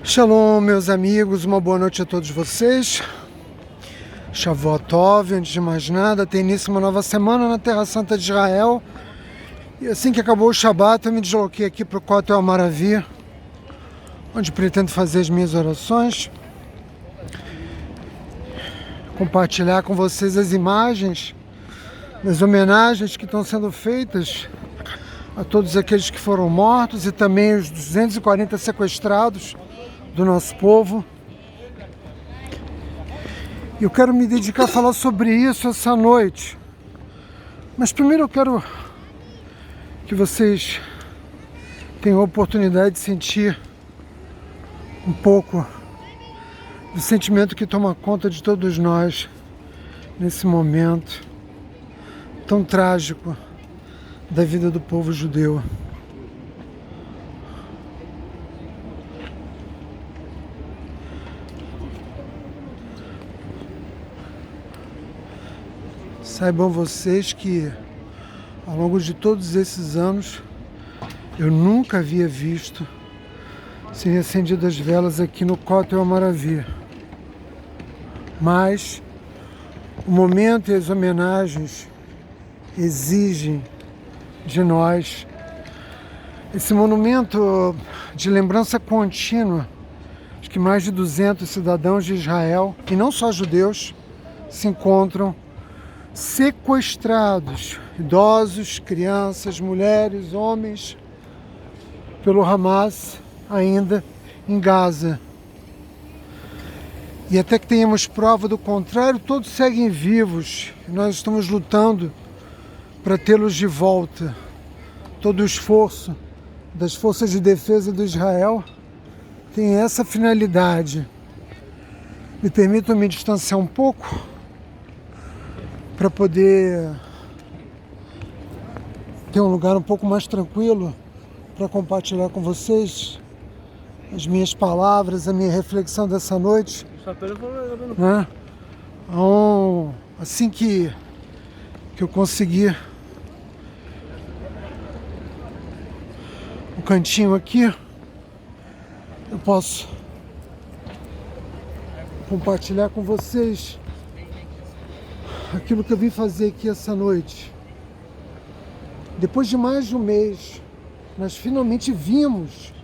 Shalom, meus amigos, uma boa noite a todos vocês. Shavuot Tov, antes de mais nada, tem início uma nova semana na Terra Santa de Israel. E assim que acabou o Shabat, eu me desloquei aqui para o Kotel Maravi, onde pretendo fazer as minhas orações, compartilhar com vocês as imagens das homenagens que estão sendo feitas a todos aqueles que foram mortos e também os 240 sequestrados do nosso povo. Eu quero me dedicar a falar sobre isso essa noite. Mas primeiro eu quero que vocês tenham a oportunidade de sentir um pouco do sentimento que toma conta de todos nós nesse momento tão trágico da vida do povo judeu. Saibam vocês que ao longo de todos esses anos eu nunca havia visto serem acendidas velas aqui no Kotel Maravi. Mas o momento e as homenagens exigem de nós esse monumento de lembrança contínua de que mais de 200 cidadãos de Israel, e não só judeus, se encontram sequestrados, idosos, crianças, mulheres, homens, pelo Hamas ainda em Gaza. E até que tenhamos prova do contrário, todos seguem vivos. Nós estamos lutando para tê-los de volta. Todo o esforço das forças de defesa do Israel tem essa finalidade. Me permitam me distanciar um pouco para poder ter um lugar um pouco mais tranquilo para compartilhar com vocês as minhas palavras, a minha reflexão dessa noite, né? Assim que eu conseguir um cantinho aqui, eu posso compartilhar com vocês aquilo que eu vim fazer aqui essa noite. Depois de mais de um mês, nós finalmente vimos,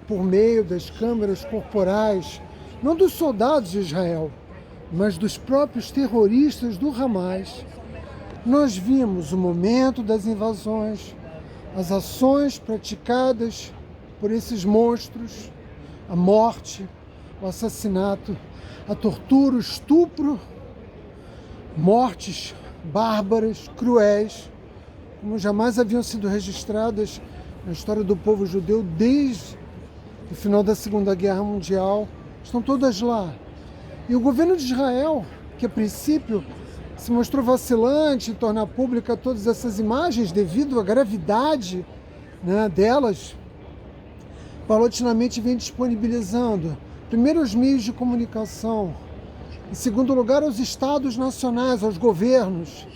por meio das câmeras corporais, não dos soldados de Israel, mas dos próprios terroristas do Hamas, nós vimos o momento das invasões, as ações praticadas por esses monstros, a morte, o assassinato, a tortura, o estupro, mortes bárbaras, cruéis, como jamais haviam sido registradas na história do povo judeu desde o final da Segunda Guerra Mundial. Estão todas lá. E o governo de Israel, que a princípio se mostrou vacilante em tornar pública todas essas imagens devido à gravidade, né, delas, paulatinamente vem disponibilizando primeiro os meios de comunicação, em segundo lugar aos estados nacionais, aos governos,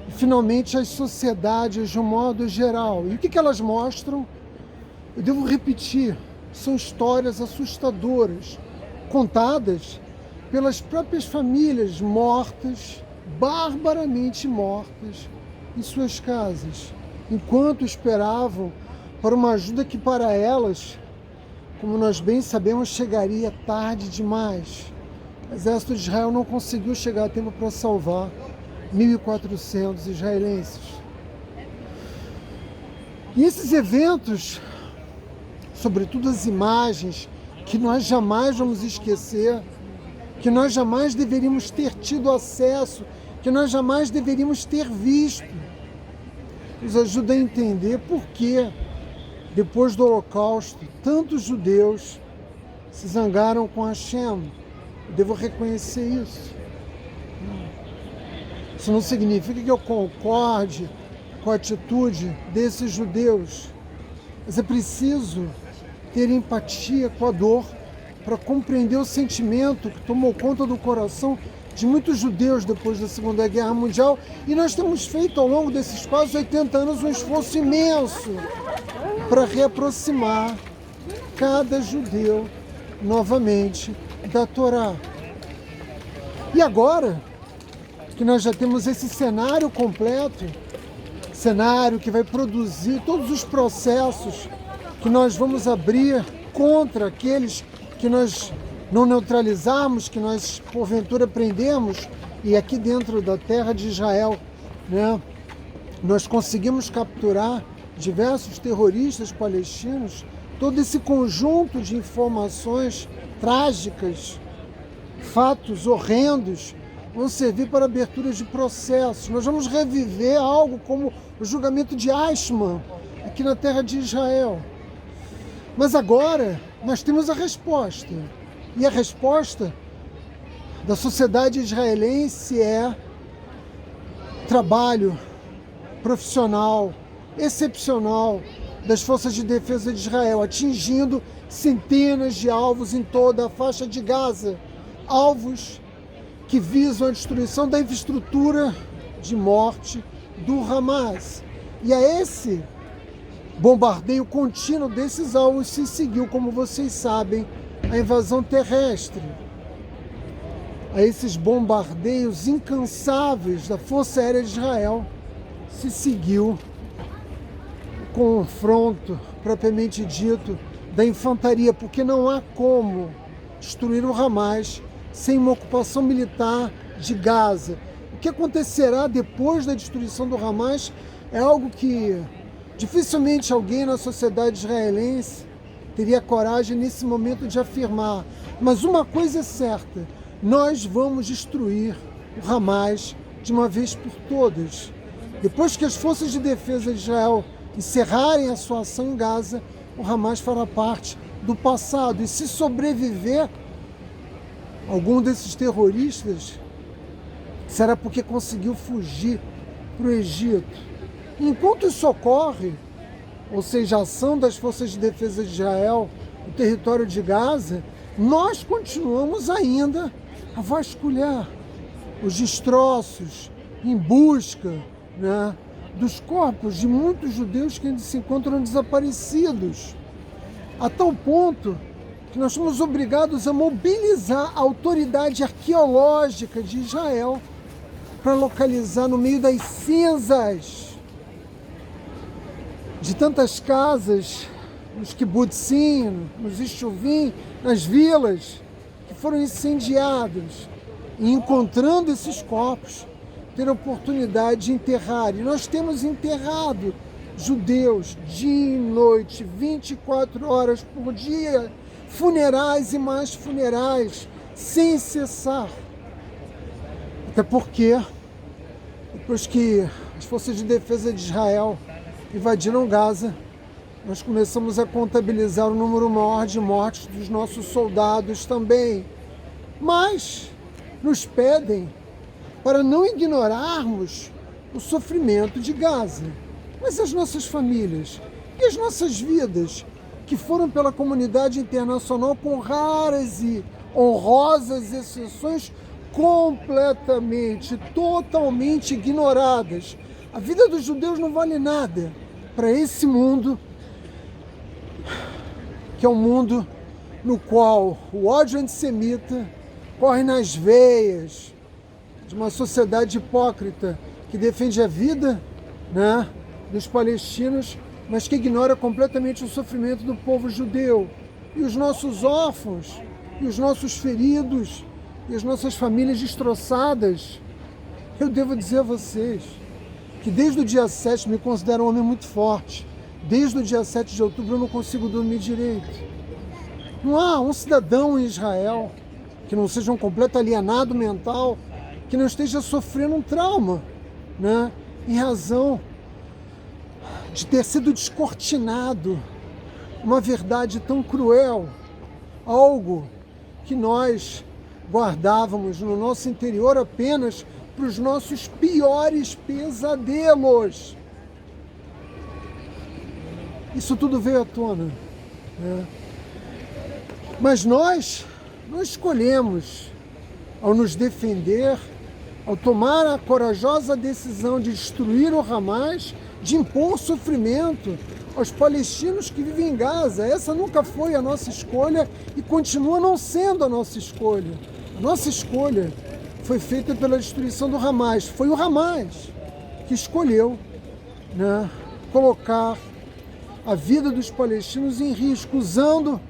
e finalmente às sociedades de um modo geral. E o que elas mostram? Eu devo repetir, são histórias assustadoras, contadas pelas próprias famílias mortas, barbaramente mortas, em suas casas, enquanto esperavam por uma ajuda que para elas, como nós bem sabemos, chegaria tarde demais. O exército de Israel não conseguiu chegar a tempo para salvar 1.400 israelenses. E esses eventos, sobretudo as imagens, que nós jamais vamos esquecer, que nós jamais deveríamos ter tido acesso, que nós jamais deveríamos ter visto. Nos ajuda a entender por que, depois do Holocausto, tantos judeus se zangaram com Hashem. Eu devo reconhecer isso. Isso não significa que eu concorde com a atitude desses judeus, mas é preciso ter empatia com a dor para compreender o sentimento que tomou conta do coração de muitos judeus depois da Segunda Guerra Mundial, e nós temos feito ao longo desses quase 80 anos um esforço imenso para reaproximar cada judeu novamente da Torá. E agora que nós já temos esse cenário completo, cenário que vai produzir todos os processos que nós vamos abrir contra aqueles que nós não neutralizarmos, que nós porventura prendemos, e aqui dentro da terra de Israel, né, nós conseguimos capturar diversos terroristas palestinos. Todo esse conjunto de informações trágicas, fatos horrendos, vão servir para abertura de processos. Nós vamos reviver algo como o julgamento de Eichmann aqui na terra de Israel. Mas agora nós temos a resposta. E a resposta da sociedade israelense é trabalho profissional, excepcional das forças de defesa de Israel, atingindo centenas de alvos em toda a faixa de Gaza, alvos que visam a destruição da infraestrutura de morte do Hamas. E a esse bombardeio contínuo desses alvos se seguiu, como vocês sabem, a invasão terrestre. A esses bombardeios incansáveis da Força Aérea de Israel se seguiu o confronto, propriamente dito, da infantaria, porque não há como destruir o Hamas sem uma ocupação militar de Gaza. O que acontecerá depois da destruição do Hamas é algo que dificilmente alguém na sociedade israelense teria coragem nesse momento de afirmar. Mas uma coisa é certa: nós vamos destruir o Hamas de uma vez por todas. Depois que as forças de defesa de Israel encerrarem a sua ação em Gaza, o Hamas fará parte do passado. E se sobreviver algum desses terroristas, será porque conseguiu fugir para o Egito. Enquanto isso ocorre, ou seja, a ação das forças de defesa de Israel no território de Gaza, nós continuamos ainda a vasculhar os destroços em busca, né, dos corpos de muitos judeus que ainda se encontram desaparecidos, a tal ponto que nós somos obrigados a mobilizar a autoridade arqueológica de Israel para localizar no meio das cinzas de tantas casas, nos kibbutzim, nos eshuvim, nas vilas que foram incendiadas, e encontrando esses corpos, ter a oportunidade de enterrar. E nós temos enterrado judeus dia e noite, 24 horas por dia, funerais e mais funerais, sem cessar. Até porque, depois que as forças de defesa de Israel invadiram Gaza, nós começamos a contabilizar o número maior de mortes dos nossos soldados também. Mas nos pedem para não ignorarmos o sofrimento de Gaza. Mas as nossas famílias e as nossas vidas, que foram pela comunidade internacional, com raras e honrosas exceções, completamente, totalmente ignoradas. A vida dos judeus não vale nada para esse mundo, que é um mundo no qual o ódio antissemita corre nas veias de uma sociedade hipócrita que defende a vida, né, dos palestinos, mas que ignora completamente o sofrimento do povo judeu. E os nossos órfãos, e os nossos feridos, e as nossas famílias destroçadas. Eu devo dizer a vocês que desde o dia 7 me considero um homem muito forte. Desde o dia 7 de outubro eu não consigo dormir direito. Não há um cidadão em Israel que não seja um completo alienado mental, que não esteja sofrendo um trauma, né? Em razão de ter sido descortinado uma verdade tão cruel, algo que nós guardávamos no nosso interior apenas para os nossos piores pesadelos. Isso tudo veio à tona, né? Mas nós não escolhemos, ao nos defender, ao tomar a corajosa decisão de destruir o Hamas, de impor sofrimento aos palestinos que vivem em Gaza. Essa nunca foi a nossa escolha e continua não sendo a nossa escolha. A nossa escolha foi feita pela destruição do Hamas. Foi o Hamas que escolheu, né, colocar a vida dos palestinos em risco, usando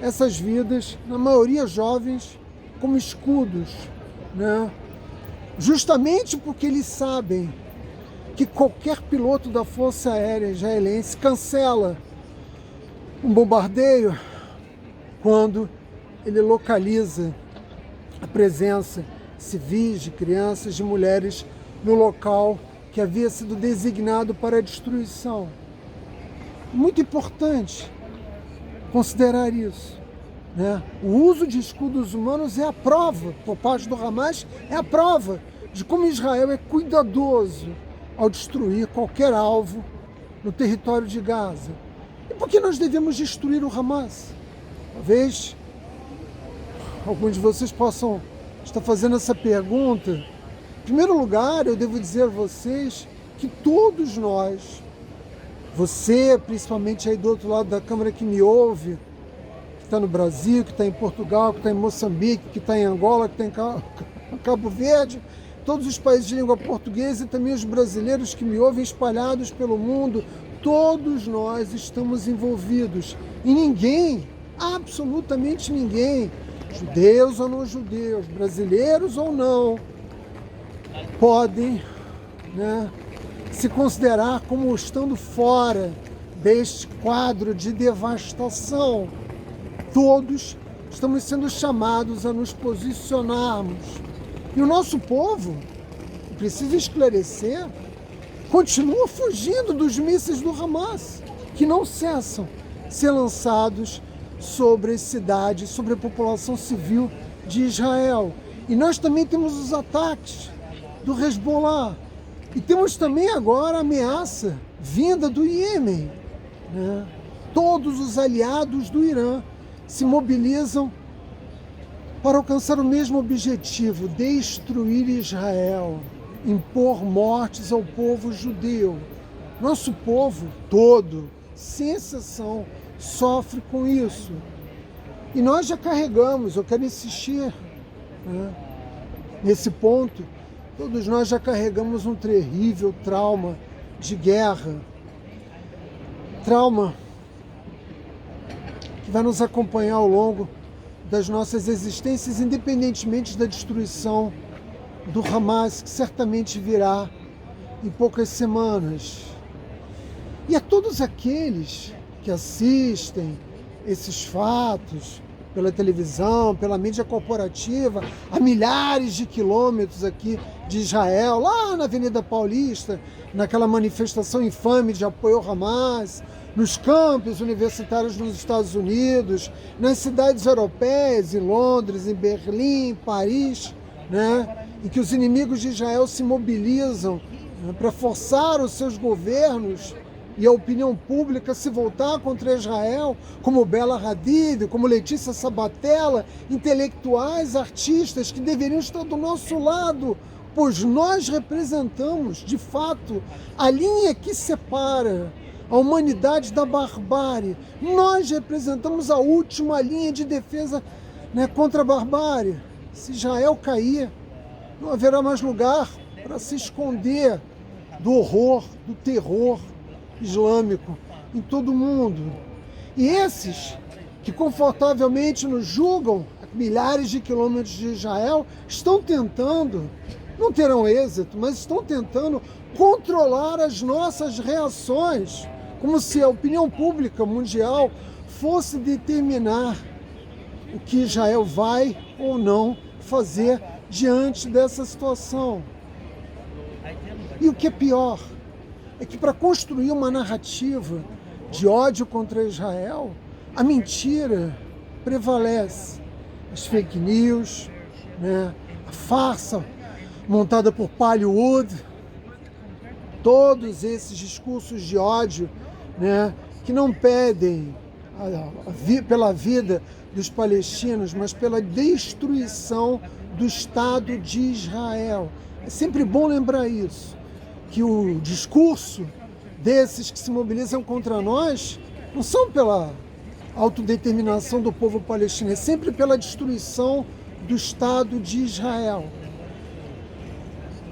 essas vidas, na maioria jovens, como escudos, né? Justamente porque eles sabem que qualquer piloto da Força Aérea israelense cancela um bombardeio quando ele localiza a presença de civis, de crianças, de mulheres no local que havia sido designado para a destruição. Muito importante considerar isso, né? O uso de escudos humanos é a prova, por parte do Hamas, é a prova de como Israel é cuidadoso ao destruir qualquer alvo no território de Gaza. E por que nós devemos destruir o Hamas? Talvez alguns de vocês possam estar fazendo essa pergunta. Em primeiro lugar, eu devo dizer a vocês que todos nós, você, principalmente aí do outro lado da câmera que me ouve, que está no Brasil, que está em Portugal, que está em Moçambique, que está em Angola, que está em Cabo Verde, todos os países de língua portuguesa e também os brasileiros que me ouvem espalhados pelo mundo, todos nós estamos envolvidos. E ninguém, absolutamente ninguém, judeus ou não judeus, brasileiros ou não, podem, né, se considerar como estando fora deste quadro de devastação. Todos estamos sendo chamados a nos posicionarmos. E o nosso povo, precisa esclarecer, continua fugindo dos mísseis do Hamas, que não cessam de ser lançados sobre as cidades, sobre a população civil de Israel. E nós também temos os ataques do Hezbollah. E temos também agora a ameaça vinda do Iêmen, né? Todos os aliados do Irã se mobilizam para alcançar o mesmo objetivo: destruir Israel, impor mortes ao povo judeu. Nosso povo todo, sem exceção, sofre com isso. E nós já carregamos, eu quero insistir, né, nesse ponto, todos nós já carregamos um terrível trauma de guerra. Trauma que vai nos acompanhar ao longo das nossas existências, independentemente da destruição do Hamas, que certamente virá em poucas semanas. E a todos aqueles que assistem esses fatos pela televisão, pela mídia corporativa, a milhares de quilômetros aqui de Israel, lá na Avenida Paulista, naquela manifestação infame de apoio ao Hamas, nos campos universitários nos Estados Unidos, nas cidades europeias, em Londres, em Berlim, em Paris, né, em que os inimigos de Israel se mobilizam, né, para forçar os seus governos e a opinião pública se voltar contra Israel, como Bela Hadid, como Letícia Sabatella, intelectuais, artistas que deveriam estar do nosso lado, pois nós representamos, de fato, a linha que separa a humanidade da barbárie. Nós representamos a última linha de defesa, né, contra a barbárie. Se Israel cair, não haverá mais lugar para se esconder do horror, do terror islâmico em todo o mundo. E esses que confortavelmente nos julgam a milhares de quilômetros de Israel estão tentando, não terão êxito, mas estão tentando controlar as nossas reações, como se a opinião pública mundial fosse determinar o que Israel vai ou não fazer diante dessa situação. E o que é pior é que para construir uma narrativa de ódio contra Israel, a mentira prevalece. As fake news, né? A farsa montada por Hollywood, todos esses discursos de ódio, né? Que não pedem pela vida dos palestinos, mas pela destruição do Estado de Israel. É sempre bom lembrar isso, que o discurso desses que se mobilizam contra nós não são pela autodeterminação do povo palestino, é sempre pela destruição do Estado de Israel.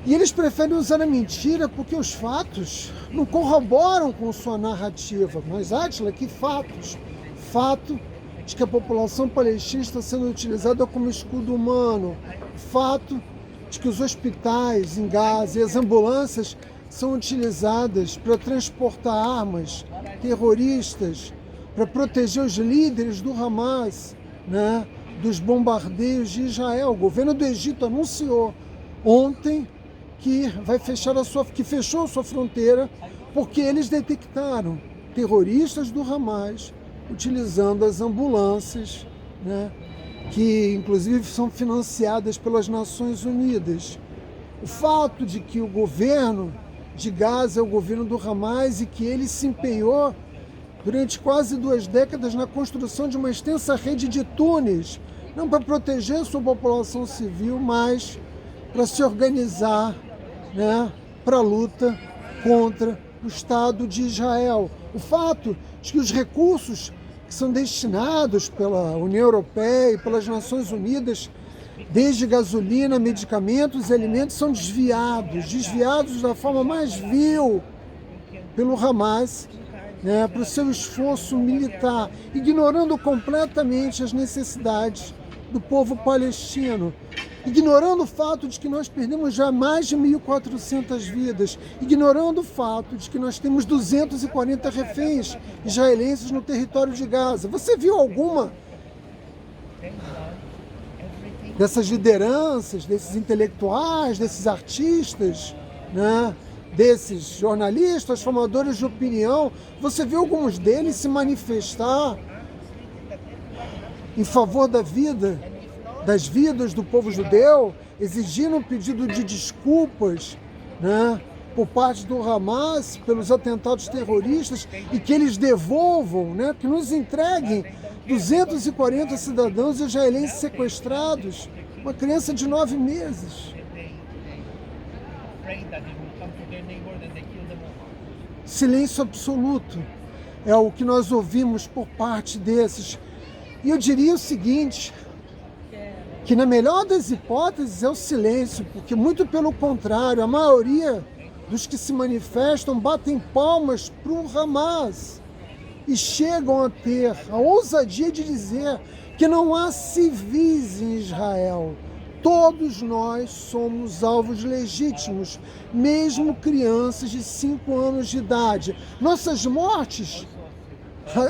E eles preferem usar a mentira porque os fatos não corroboram com sua narrativa. Mas, Átila, que fatos? Fato de que a população palestina está sendo utilizada como escudo humano. Fato de que os hospitais em Gaza e as ambulâncias são utilizadas para transportar armas terroristas, para proteger os líderes do Hamas, né, dos bombardeios de Israel. O governo do Egito anunciou ontem que fechou a sua fronteira porque eles detectaram terroristas do Hamas utilizando as ambulâncias, né, que inclusive são financiadas pelas Nações Unidas. O fato de que o governo de Gaza é o governo do Hamas e que ele se empenhou durante quase 2 décadas na construção de uma extensa rede de túneis, não para proteger sua população civil, mas para se organizar, né, para a luta contra o Estado de Israel. O fato de que os recursos que são destinados pela União Europeia e pelas Nações Unidas, desde gasolina, medicamentos e alimentos, são desviados da forma mais vil pelo Hamas, né, para o seu esforço militar, ignorando completamente as necessidades do povo palestino, ignorando o fato de que nós perdemos já mais de 1.400 vidas, ignorando o fato de que nós temos 240 reféns israelenses no território de Gaza. Você viu alguma dessas lideranças, desses intelectuais, desses artistas, né, desses jornalistas, formadores de opinião, você viu alguns deles se manifestar em favor da vida, das vidas do povo judeu, exigindo um pedido de desculpas, né, por parte do Hamas pelos atentados terroristas e que eles devolvam, né, que nos entreguem 240 cidadãos israelenses sequestrados, uma criança de 9 meses. Silêncio absoluto é o que nós ouvimos por parte desses. E eu diria o seguinte, que na melhor das hipóteses é o silêncio, porque muito pelo contrário, a maioria dos que se manifestam batem palmas para o Hamas e chegam a ter a ousadia de dizer que não há civis em Israel. Todos nós somos alvos legítimos, mesmo crianças de 5 anos de idade. Nossas mortes,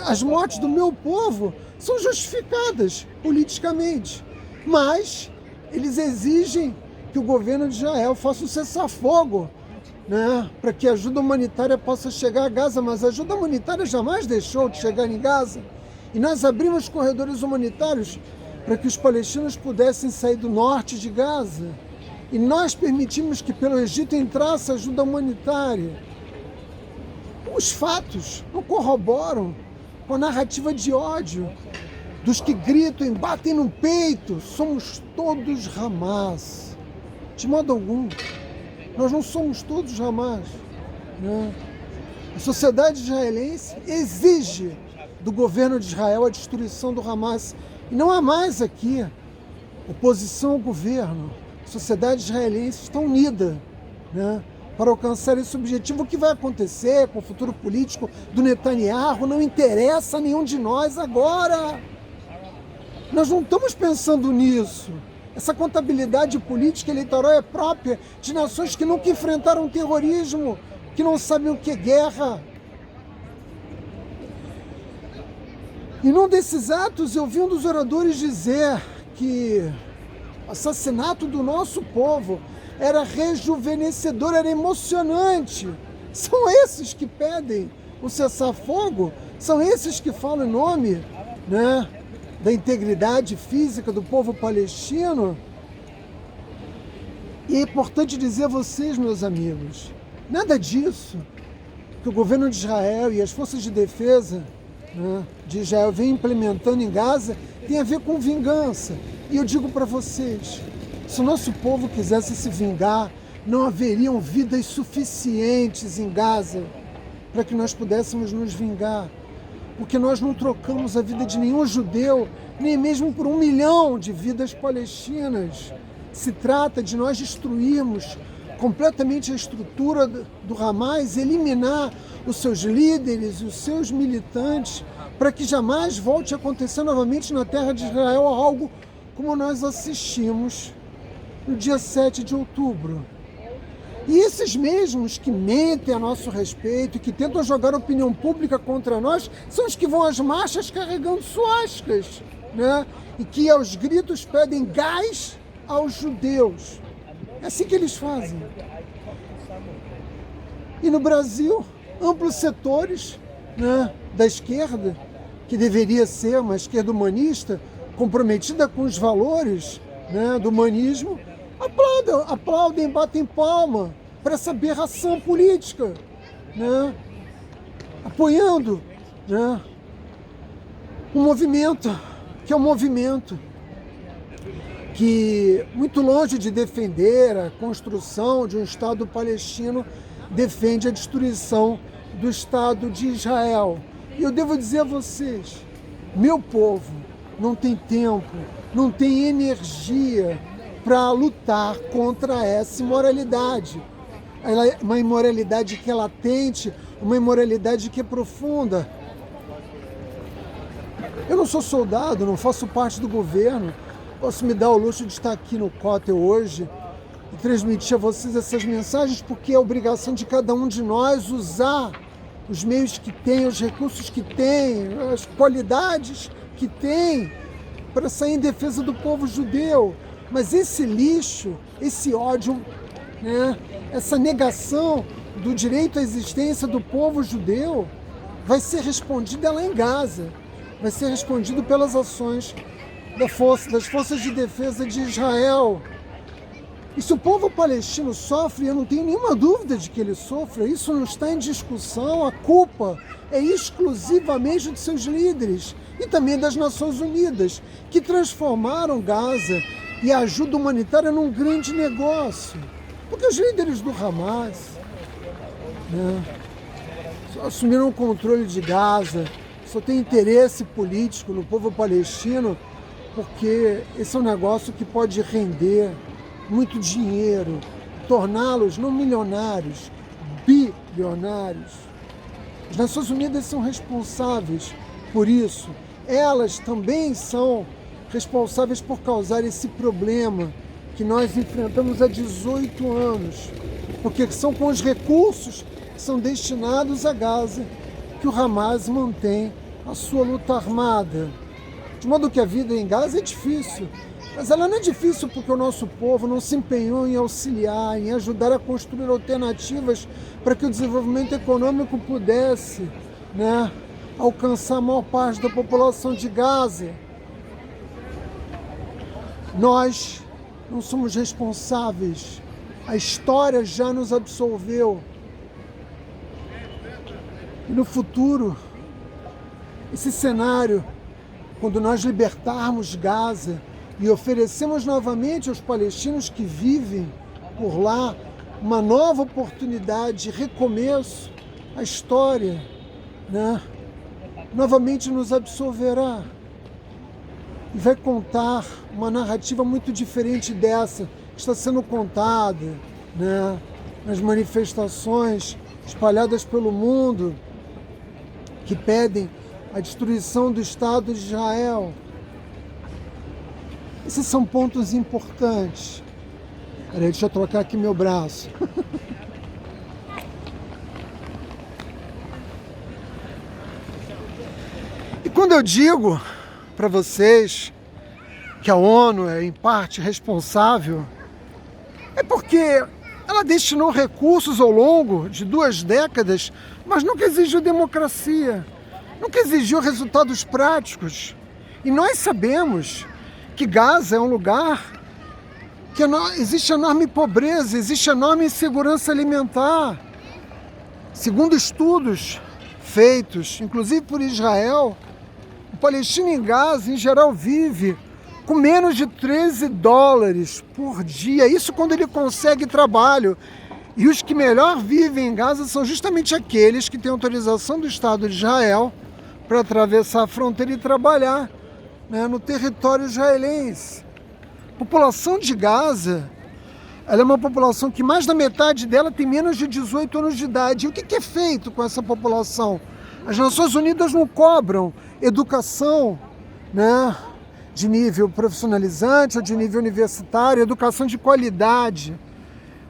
as mortes do meu povo, são justificadas politicamente. Mas eles exigem que o governo de Israel faça um cessar-fogo, né, para que a ajuda humanitária possa chegar a Gaza. Mas a ajuda humanitária jamais deixou de chegar em Gaza. E nós abrimos corredores humanitários para que os palestinos pudessem sair do norte de Gaza. E nós permitimos que pelo Egito entrasse ajuda humanitária. Os fatos não corroboram com a narrativa de ódio dos que gritam e batem no peito. Somos todos Hamas. De modo algum. Nós não somos todos Hamas, né? A sociedade israelense exige do governo de Israel a destruição do Hamas. E não há mais aqui oposição ao governo. A sociedade israelense está unida, né, para alcançar esse objetivo. O que vai acontecer com o futuro político do Netanyahu não interessa a nenhum de nós agora. Nós não estamos pensando nisso. Essa contabilidade política eleitoral é própria de nações que nunca enfrentaram terrorismo, que não sabem o que é guerra. E num desses atos eu vi um dos oradores dizer que o assassinato do nosso povo era rejuvenescedor, era emocionante. São esses que pedem o cessar-fogo? São esses que falam em nome, né, da integridade física do povo palestino? E é importante dizer a vocês, meus amigos, nada disso que o governo de Israel e as forças de defesa, né, de Israel vem implementando em Gaza tem a ver com vingança. E eu digo para vocês, se o nosso povo quisesse se vingar, não haveriam vidas suficientes em Gaza para que nós pudéssemos nos vingar. Porque nós não trocamos a vida de nenhum judeu, nem mesmo por 1 milhão de vidas palestinas. Se trata de nós destruirmos completamente a estrutura do Hamas, eliminar os seus líderes e os seus militantes, para que jamais volte a acontecer novamente na terra de Israel algo como nós assistimos no dia 7 de outubro. E esses mesmos que mentem a nosso respeito, que tentam jogar a opinião pública contra nós, são os que vão às marchas carregando suascas, né? E que aos gritos pedem gás aos judeus. É assim que eles fazem. E no Brasil, amplos setores, né, da esquerda, que deveria ser uma esquerda humanista, comprometida com os valores, né, do humanismo, aplaudem, batem palma para essa aberração política, né, apoiando, né, um movimento que é um movimento que, muito longe de defender a construção de um Estado palestino, defende a destruição do Estado de Israel. E eu devo dizer a vocês, meu povo não tem tempo, não tem energia para lutar contra essa imoralidade. Ela é uma imoralidade que é latente, uma imoralidade que é profunda. Eu não sou soldado, não faço parte do governo, posso me dar o luxo de estar aqui no Kotel hoje e transmitir a vocês essas mensagens, porque é obrigação de cada um de nós usar os meios que tem, os recursos que tem, as qualidades que tem para sair em defesa do povo judeu. Mas esse lixo, esse ódio, né, essa negação do direito à existência do povo judeu vai ser respondida lá em Gaza, vai ser respondido pelas ações das forças de defesa de Israel. E se o povo palestino sofre, eu não tenho nenhuma dúvida de que ele sofra, isso não está em discussão, a culpa é exclusivamente de seus líderes e também das Nações Unidas, que transformaram Gaza e a ajuda humanitária num grande negócio. Porque os líderes do Hamas, né, assumiram o controle de Gaza, só tem interesse político no povo palestino, porque esse é um negócio que pode render muito dinheiro, torná-los não milionários, bilionários. As Nações Unidas são responsáveis por isso. Elas também são responsáveis por causar esse problema que nós enfrentamos há 18 anos, porque são com os recursos que são destinados a Gaza que o Hamas mantém a sua luta armada. De modo que a vida em Gaza é difícil, mas ela não é difícil porque o nosso povo não se empenhou em auxiliar, em ajudar a construir alternativas para que o desenvolvimento econômico pudesse, né, alcançar a maior parte da população de Gaza. Nós não somos responsáveis, a história já nos absolveu. E no futuro, esse cenário, quando nós libertarmos Gaza e oferecemos novamente aos palestinos que vivem por lá uma nova oportunidade de recomeço, a história, né, novamente nos absolverá e vai contar uma narrativa muito diferente dessa que está sendo contada, né, nas manifestações espalhadas pelo mundo que pedem a destruição do Estado de Israel. Esses são pontos importantes. Peraí, deixa eu trocar aqui meu braço. E quando eu digo para vocês que a ONU é em parte responsável, é porque ela destinou recursos ao longo de 2 décadas, mas nunca exigiu democracia, nunca exigiu resultados práticos. E nós sabemos que Gaza é um lugar que existe enorme pobreza, existe enorme insegurança alimentar. Segundo estudos feitos, inclusive por Israel, o palestino em Gaza, em geral, vive com menos de $13 por dia. Isso quando ele consegue trabalho. E os que melhor vivem em Gaza são justamente aqueles que têm autorização do Estado de Israel para atravessar a fronteira e trabalhar, né, no território israelense. A população de Gaza, ela é uma população que mais da metade dela tem menos de 18 anos de idade. E o que é feito com essa população? As Nações Unidas não cobram educação, né, de nível profissionalizante ou de nível universitário, educação de qualidade.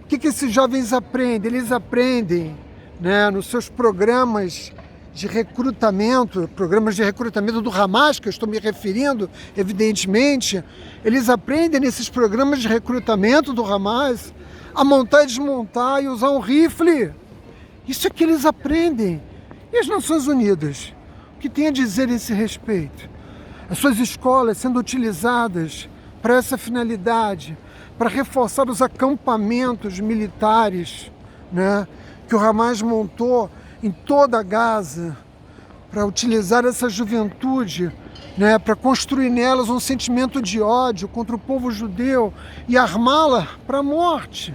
O que esses jovens aprendem? Eles aprendem, né, nos seus programas de recrutamento do Hamas, que eu estou me referindo, evidentemente, eles aprendem nesses programas de recrutamento do Hamas a montar e desmontar e usar um rifle. Isso é que eles aprendem. E as Nações Unidas? O que tem a dizer a esse respeito? As suas escolas sendo utilizadas para essa finalidade, para reforçar os acampamentos militares, né, que o Hamas montou em toda a Gaza, para utilizar essa juventude, né, para construir nelas um sentimento de ódio contra o povo judeu e armá-la para a morte.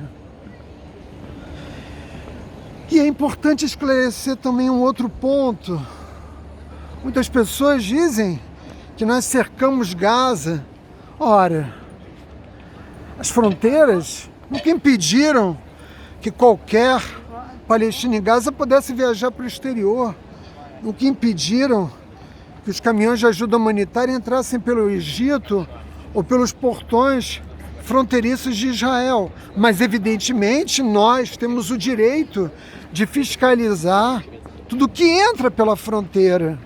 E é importante esclarecer também um outro ponto. Muitas pessoas dizem que nós cercamos Gaza. Ora, as fronteiras nunca impediram que qualquer palestino em Gaza pudesse viajar para o exterior. Nunca impediram que os caminhões de ajuda humanitária entrassem pelo Egito ou pelos portões fronteiriços de Israel. Mas, evidentemente, nós temos o direito de fiscalizar tudo que entra pela fronteira,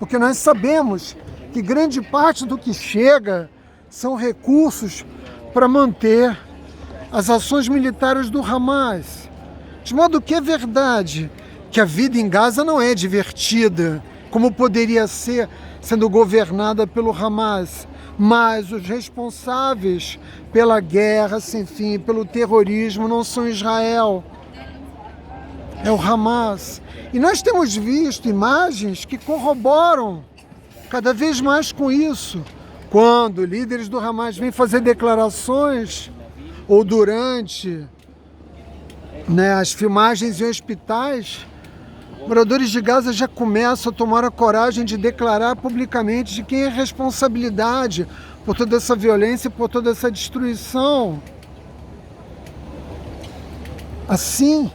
porque nós sabemos que grande parte do que chega são recursos para manter as ações militares do Hamas. De modo que é verdade que a vida em Gaza não é divertida, como poderia ser sendo governada pelo Hamas, mas os responsáveis pela guerra sem fim, pelo terrorismo, não são Israel, é o Hamas. E nós temos visto imagens que corroboram cada vez mais com isso. Quando líderes do Hamas vêm fazer declarações, ou durante, né, as filmagens em hospitais, moradores de Gaza já começam a tomar a coragem de declarar publicamente de quem é a responsabilidade por toda essa violência, por toda essa destruição. Assim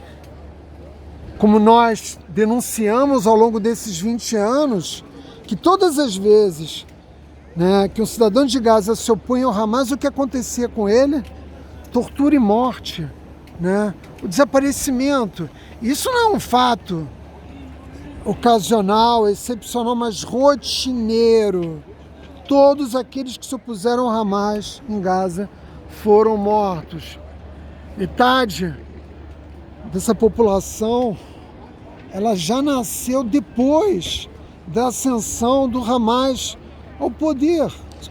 como nós denunciamos ao longo desses 20 anos, que todas as vezes, né, que um cidadão de Gaza se opõe ao Hamas, o que acontecia com ele? Tortura e morte, né? O desaparecimento. Isso não é um fato ocasional, excepcional, mas rotineiro. Todos aqueles que se opuseram ao Hamas em Gaza foram mortos. Metade dessa população, ela já nasceu depois da ascensão do Hamas ao poder.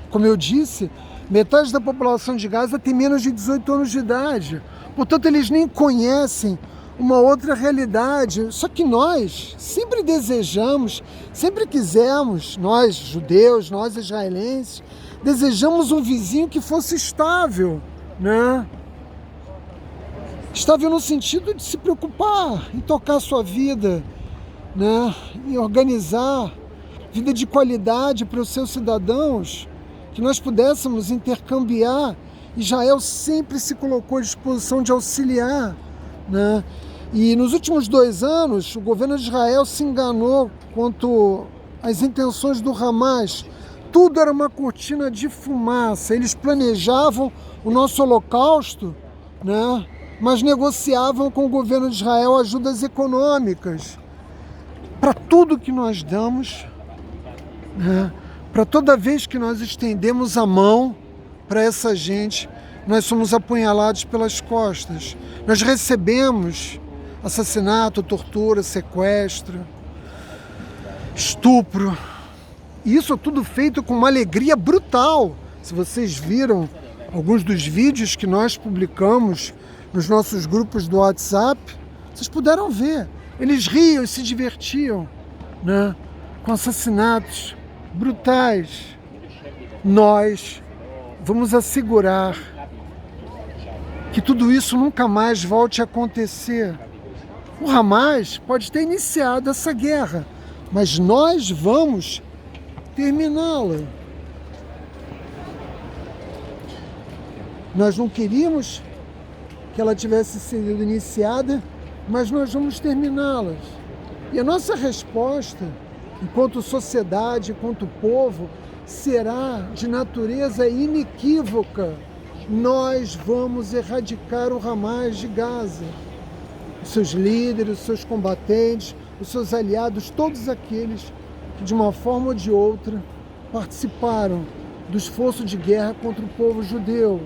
Como eu disse, metade da população de Gaza tem menos de 18 anos de idade. Portanto, eles nem conhecem uma outra realidade. Só que nós sempre desejamos, sempre quisemos, nós judeus, nós israelenses, desejamos um vizinho que fosse estável, né? Estável no sentido de se preocupar em tocar a sua vida, né? Em organizar vida de qualidade para os seus cidadãos, que nós pudéssemos intercambiar. Israel sempre se colocou à disposição de auxiliar, né? E nos últimos 2 anos, o governo de Israel se enganou quanto às intenções do Hamas. Tudo era uma cortina de fumaça. Eles planejavam o nosso holocausto, né? Mas negociavam com o governo de Israel ajudas econômicas. Para tudo que nós damos, né? Para toda vez que nós estendemos a mão para essa gente, nós somos apunhalados pelas costas. Nós recebemos assassinato, tortura, sequestro, estupro. E isso é tudo feito com uma alegria brutal. Se vocês viram alguns dos vídeos que nós publicamos nos nossos grupos do WhatsApp, vocês puderam ver. Eles riam e se divertiam, né? Com assassinatos brutais. Nós vamos assegurar que tudo isso nunca mais volte a acontecer. O Hamas pode ter iniciado essa guerra, mas nós vamos terminá-la. Nós não queríamos que ela tivesse sido iniciada, mas nós vamos terminá-las. E a nossa resposta, enquanto sociedade, enquanto povo, será de natureza inequívoca. Nós vamos erradicar o Hamas de Gaza. Os seus líderes, os seus combatentes, os seus aliados, todos aqueles que de uma forma ou de outra participaram do esforço de guerra contra o povo judeu.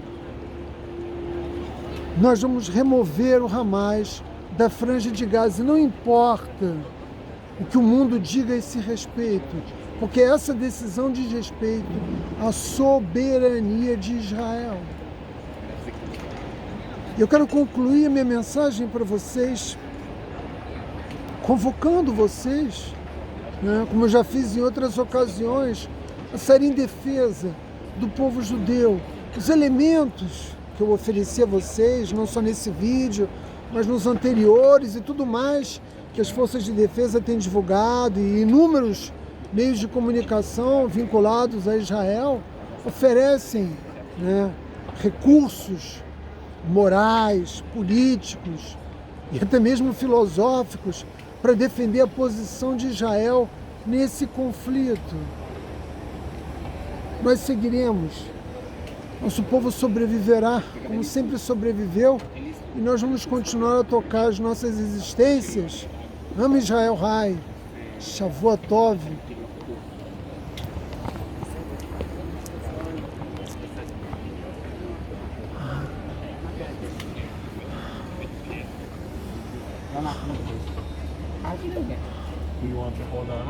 Nós vamos remover o Hamas da franja de Gaza, e não importa o que o mundo diga a esse respeito, porque essa decisão diz respeito à soberania de Israel. Eu quero concluir a minha mensagem para vocês, convocando vocês, né, como eu já fiz em outras ocasiões, a sair em defesa do povo judeu. Os elementos que eu ofereci a vocês, não só nesse vídeo, mas nos anteriores e tudo mais que as forças de defesa têm divulgado e inúmeros meios de comunicação vinculados a Israel oferecem, né, recursos morais, políticos e até mesmo filosóficos para defender a posição de Israel nesse conflito. Nós seguiremos, nosso povo sobreviverá como sempre sobreviveu e nós vamos continuar a tocar as nossas existências. Am Israel Rai, Shavua Tov. You want to hold on?